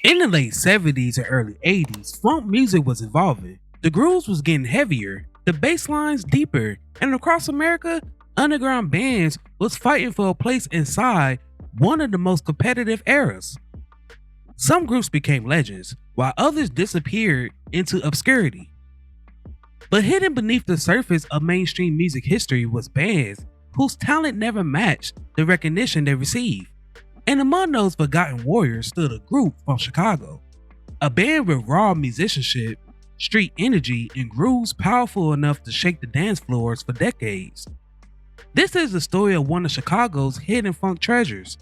In the late 70s and early 80s, funk music was evolving. The grooves was getting heavier, the bass lines deeper, and across America, underground bands was fighting for a place inside one of the most competitive eras. Some groups became legends, while others disappeared into obscurity. But hidden beneath the surface of mainstream music history was bands whose talent never matched the recognition they received. And among those forgotten warriors stood a group from Chicago, a band with raw musicianship, street energy, and grooves powerful enough to shake the dance floors for decades. This is the story of one of Chicago's hidden funk treasures,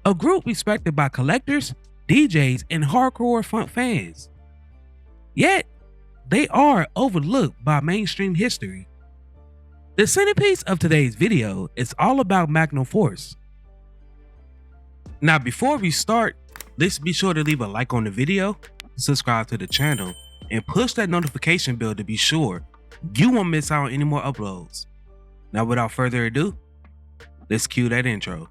a group respected by collectors, DJs, and hardcore funk fans. Yet, they are overlooked by mainstream history. The centerpiece of today's video is all about Magnum Force. Now before we start, let's be sure to leave a like on the video, subscribe to the channel, and push that notification bell to be sure you won't miss out on any more uploads. Now without further ado, let's cue that intro.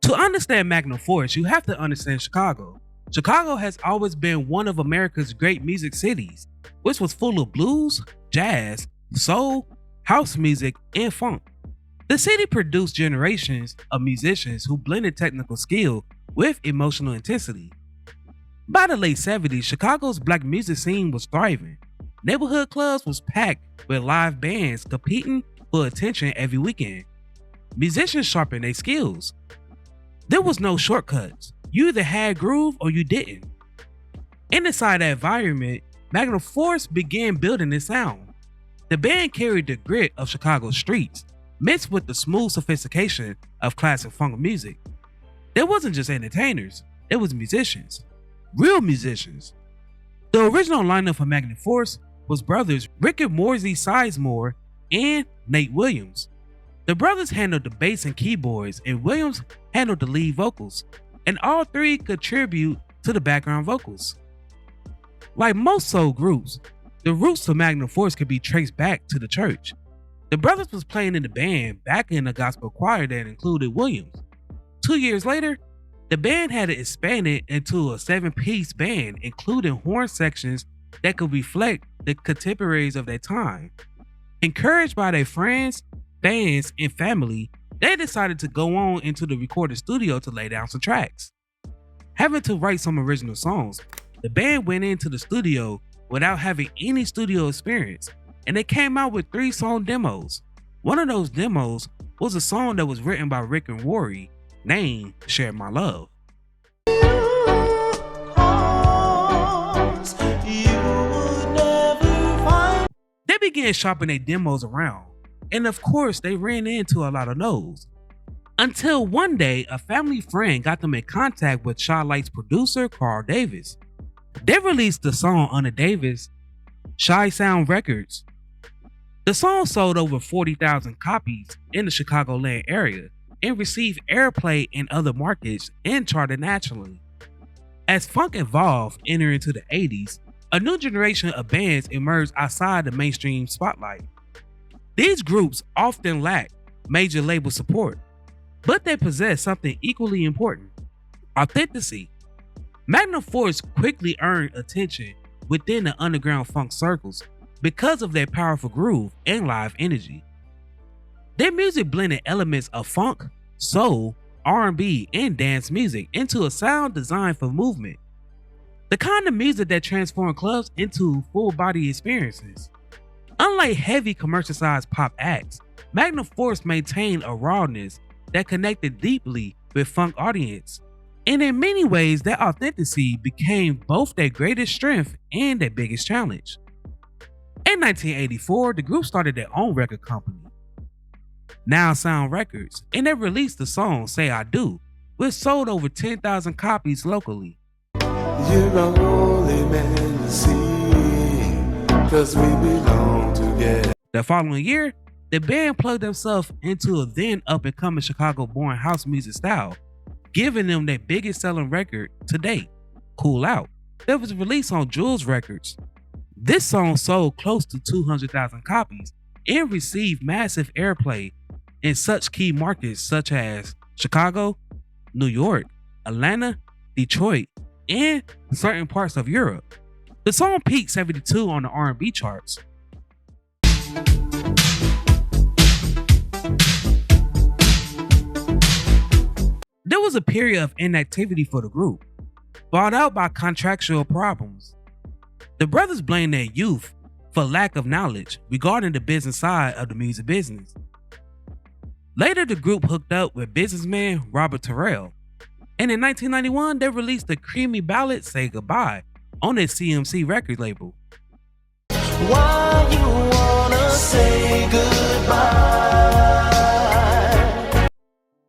To understand Magnum Force, you have to understand Chicago. Chicago has always been one of America's great music cities, which was full of blues, jazz, soul, house music, and funk. The city produced generations of musicians who blended technical skill with emotional intensity. By the late 70s, Chicago's black music scene was thriving. Neighborhood clubs was packed with live bands competing for attention every weekend. Musicians sharpened their skills. There was no shortcuts. You either had groove or you didn't. Inside that environment, Magnum Force began building its sound. The band carried the grit of Chicago's streets, mixed with the smooth sophistication of classic funk music. They wasn't just entertainers, they was musicians. Real musicians. The original lineup for Magnum Force was brothers Rick and Morsey Sizemore and Nate Williams. The brothers handled the bass and keyboards, and Williams handled the lead vocals, and all three contribute to the background vocals. Like most soul groups, the roots to Magnum Force could be traced back to the church. The brothers was playing in the band back in a gospel choir that included Williams. 2 years later, the band had expanded into a 7-piece band, including horn sections that could reflect the contemporaries of their time. Encouraged by their friends, fans, and family, they decided to go on into the recording studio to lay down some tracks. Having to write some original songs, the band went into the studio without having any studio experience, and they came out with 3-song demos. One of those demos was a song that was written by Rick and Rory, named Share My Love. They began shopping their demos around, and of course they ran into a lot of no's. Until one day, a family friend got them in contact with Shy Light's producer, Carl Davis. They released the song under Davis' Shy Sound Records. The song sold over 40,000 copies in the Chicagoland area and received airplay in other markets and charted nationally. As funk evolved entering into the 80s, a new generation of bands emerged outside the mainstream spotlight. These groups often lack major label support, but they possess something equally important: authenticity. Magnum Force quickly earned attention within the underground funk circles because of their powerful groove and live energy. Their music blended elements of funk, soul, R&B, and dance music into a sound designed for movement. The kind of music that transformed clubs into full-body experiences. Unlike heavy commercialized pop acts, Magnum Force maintained a rawness that connected deeply with funk audience. And in many ways, that authenticity became both their greatest strength and their biggest challenge. In 1984, the group started their own record company, Now Sound Records, and they released the song Say I Do, which sold over 10,000 copies locally. You're a holy man to see, 'cause we belong together. The following year, the band plugged themselves into a then up-and-coming Chicago-born house music style, giving them their biggest selling record to date, Cool Out, that was released on Jules Records. This song sold close to 200,000 copies and received massive airplay in such key markets such as Chicago, New York, Atlanta, Detroit, and certain parts of Europe. The song peaked 72 on the R&B charts. There was a period of inactivity for the group, brought out by contractual problems. The brothers blamed their youth for lack of knowledge regarding the business side of the music business. Later, the group hooked up with businessman Robert Terrell, and in 1991, they released the creamy ballad Say Goodbye on their CMC record label. Why you wanna say goodbye?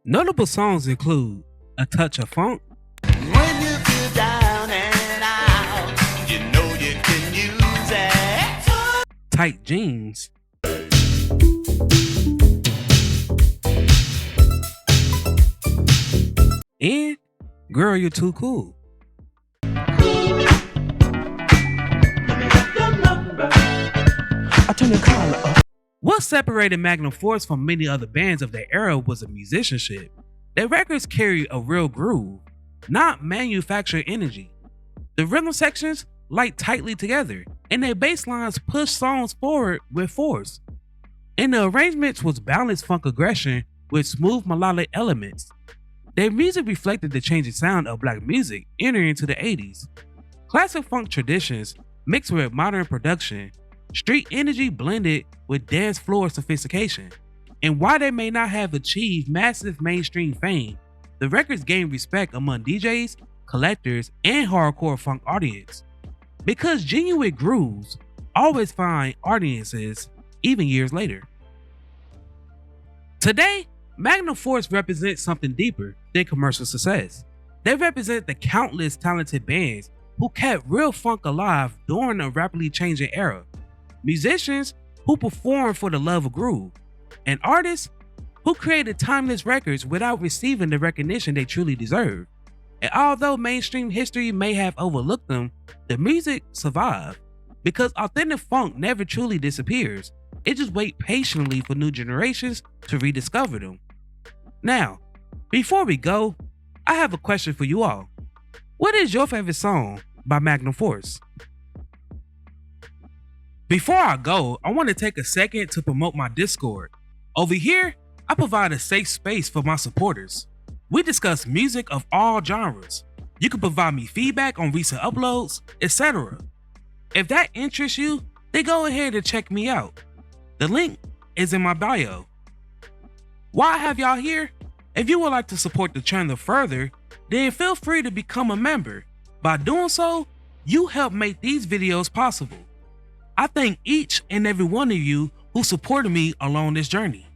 Notable songs include A Touch of Funk, When you feel down and out, you know you can use it. Tight Jeans, and Girl You're Too Cool. I turn the collar up. What separated Magnum Force from many other bands of their era was a musicianship. Their records carry a real groove, not manufactured energy. The rhythm sections light tightly together, and their bass lines push songs forward with force. And the arrangements was balanced funk aggression with smooth melodic elements. Their music reflected the changing sound of black music entering into the 80s. Classic funk traditions mixed with modern production, street energy blended with dance floor sophistication. And while they may not have achieved massive mainstream fame, the records gained respect among DJs, collectors, and hardcore funk audience. Because genuine grooves always find audiences even years later. Today, Magnum Force represents something deeper than commercial success. They represent the countless talented bands who kept real funk alive during a rapidly changing era, musicians who performed for the love of groove, and artists who created timeless records without receiving the recognition they truly deserve. And although mainstream history may have overlooked them, the music survived because authentic funk never truly disappears. It just waits patiently for new generations to rediscover them. Now, before we go, I have a question for you all. What is your favorite song by Magnum Force? Before I go, I want to take a second to promote my Discord. Over here, I provide a safe space for my supporters. We discuss music of all genres. You can provide me feedback on recent uploads, etc. If that interests you, then go ahead and check me out. The link is in my bio. While I have y'all here, if you would like to support the channel further, then feel free to become a member. By doing so, you help make these videos possible. I thank each and every one of you who supported me along this journey.